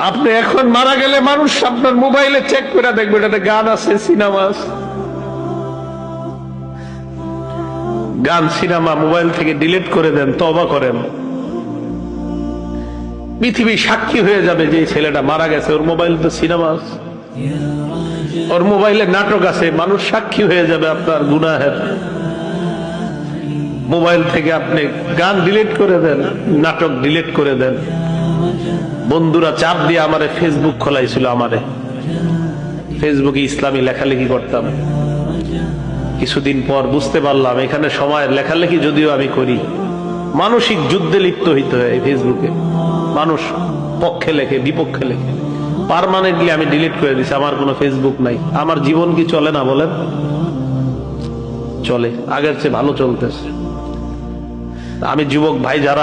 আপনি এখন মারা গেলে মানুষ আপনার মোবাইলে চেক করে দেখবে এটাতে গান আছে, সিনেমা আছে। গান সিনেমা মোবাইল থেকে ডিলিট করে দেন, তওবা করেন। পৃথিবী সাক্ষী হয়ে যাবে যে এই ছেলেটা মারা গেছে, ওর মোবাইল তো সিনেমা আছে, ওর মোবাইলে নাটক আছে, মানুষ সাক্ষী হয়ে যাবে আপনার গুনাহের। মোবাইল থেকে আপনি গান ডিলিট করে দেন, নাটক ডিলিট করে দেন। বন্ধুরা চাপ দিয়ে আমারে ফেসবুক খোলাইছিল, আমারে ফেসবুকে ইসলামী লেখালেখি করতাম। কিছুদিন পর বুঝতে পারলাম এখানে সময়ের লেখালেখি যদিও আমি করি, মানসিক যুদ্ধে লিপ্ত হইতে হয় ফেসবুকে। মানুষ পক্ষে লেখে, বিপক্ষে লেখে। পার্মানেন্টলি আমি ডিলিট করে দিছি, আমার কোনো ফেসবুক নাই। আমার জীবন কি চলে না বলেন? চলে, আগের চেয়ে ভালো চলতেছে। আমি যুবক ভাই যারা